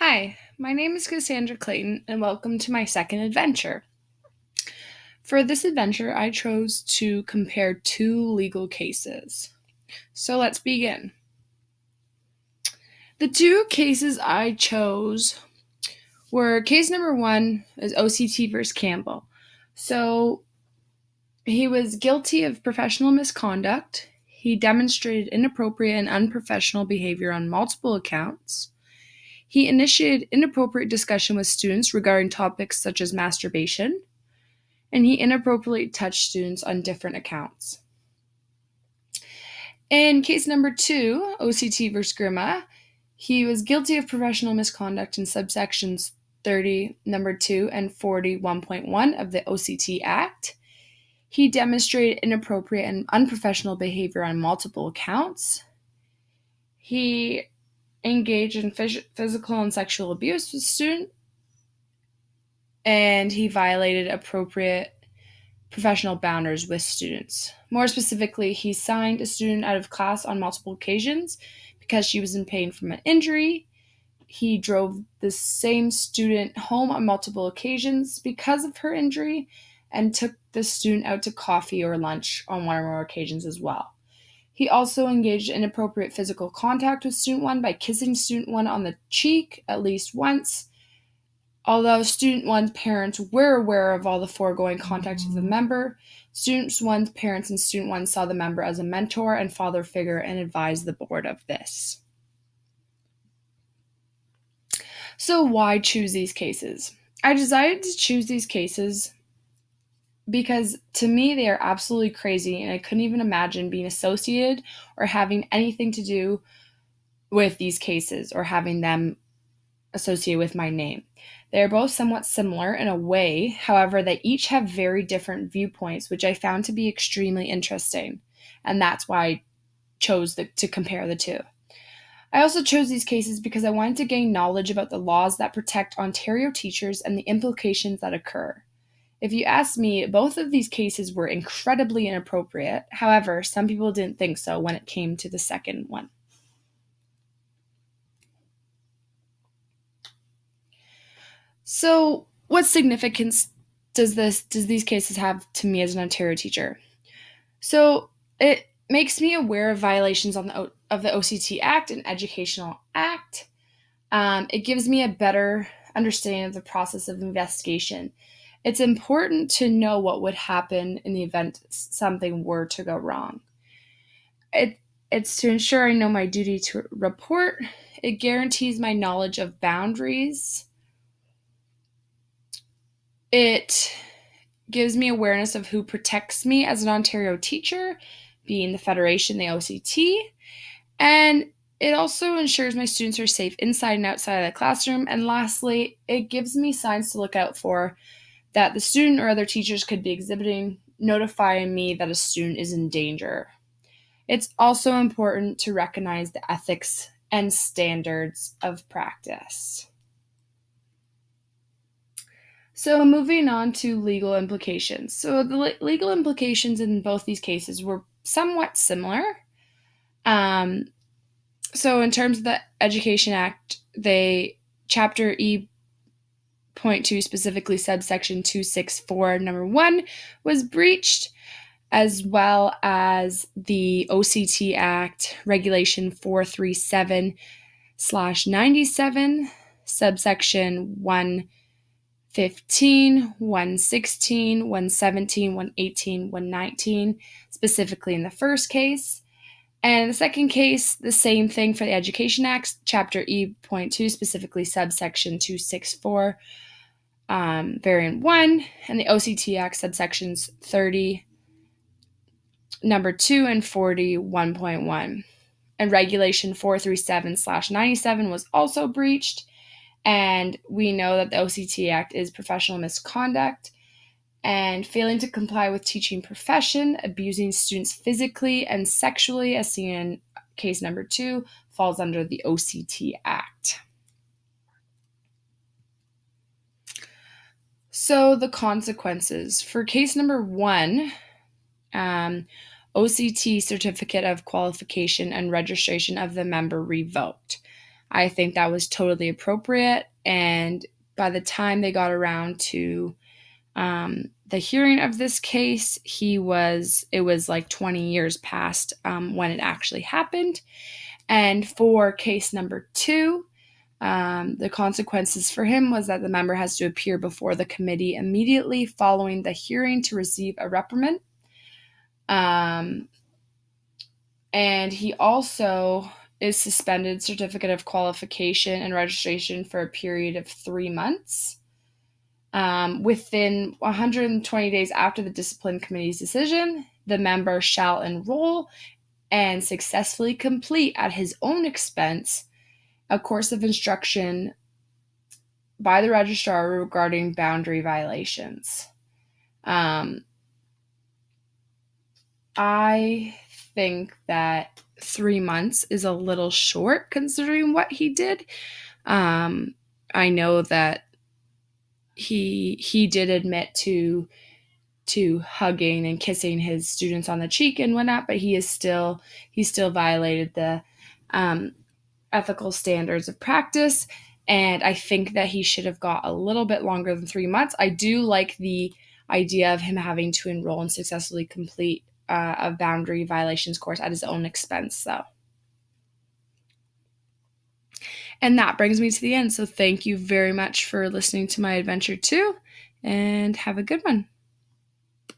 Hi, my name is Cassandra Clayton, and welcome to my second adventure. For this adventure, I chose to compare two legal cases. So let's begin. The two cases I chose were case number one is OCT versus Campbell. So he was guilty of professional misconduct. He demonstrated inappropriate and unprofessional behavior on multiple accounts. He initiated inappropriate discussion with students regarding topics such as masturbation, and he inappropriately touched students on different accounts. In case number two, OCT versus Grima, he was guilty of professional misconduct in subsections 30, number 2, and 41.1 of the OCT Act. He demonstrated inappropriate and unprofessional behavior on multiple accounts. He engaged in physical and sexual abuse with students, and he violated appropriate professional boundaries with students. More specifically, he signed a student out of class on multiple occasions because she was in pain from an injury. He drove the same student home on multiple occasions because of her injury and took the student out to coffee or lunch on one or more occasions as well. He also engaged in inappropriate physical contact with student one by kissing student one on the cheek at least once. Although student one's parents were aware of all the foregoing contact with the member, student one's parents and student one saw the member as a mentor and father figure and advised the board of this. So why choose these cases? I decided to choose these cases because to me they are absolutely crazy and I couldn't even imagine being associated or having anything to do with these cases or having them associated with my name. They are both somewhat similar in a way, however, they each have very different viewpoints, which I found to be extremely interesting, and that's why I chose to compare the two. I also chose these cases because I wanted to gain knowledge about the laws that protect Ontario teachers and the implications that occur. If you ask me, both of these cases were incredibly inappropriate. However, some people didn't think so when it came to the second one. So, what significance does these cases have to me as an Ontario teacher? So, it makes me aware of violations of the OCT Act and Educational Act. It gives me a better understanding of the process of investigation. It's important to know what would happen in the event something were to go wrong. It's to ensure I know my duty to report. It guarantees my knowledge of boundaries. It gives me awareness of who protects me as an Ontario teacher, being the Federation, the OCT, and it also ensures my students are safe inside and outside of the classroom. And lastly, it gives me signs to look out for that the student or other teachers could be exhibiting, notifying me that a student is in danger. It's also important to recognize the ethics and standards of practice. So, moving on to legal implications. So, the legal implications in both these cases were somewhat similar. Um, so, in terms of the Education Act, Chapter E.2, specifically subsection 264, number 1, was breached, as well as the OCT Act, Regulation 437/97, subsection 115, 116, 117, 118, 119, specifically in the first case. And in the second case, the same thing for the Education Act, Chapter E.2, specifically subsection 264, variant 1, and the OCT Act, subsections 30, number 2, and 41.1. And Regulation 437/97 was also breached. And we know that the OCT Act is professional misconduct, and failing to comply with teaching profession, abusing students physically and sexually, as seen in case number 2, falls under the OCT Act. So the consequences. For case number 1, OCT certificate of qualification and registration of the member revoked. I think that was totally appropriate. And by the time they got around to the hearing of this case, it was like 20 years past when it actually happened. And for case number 2, the consequences for him was that the member has to appear before the committee immediately following the hearing to receive a reprimand. And he also is suspended certificate of qualification and registration for a period of 3 months. Within 120 days after the discipline committee's decision, the member shall enroll and successfully complete at his own expense a course of instruction by the registrar regarding boundary violations. I think that 3 months is a little short considering what he did. I know that he did admit to hugging and kissing his students on the cheek and whatnot, but he still violated the ethical standards of practice. And I think that he should have got a little bit longer than 3 months. I do like the idea of him having to enroll and successfully complete a boundary violations course at his own expense, though. And that brings me to the end. So thank you very much for listening to my adventure too, and have a good one.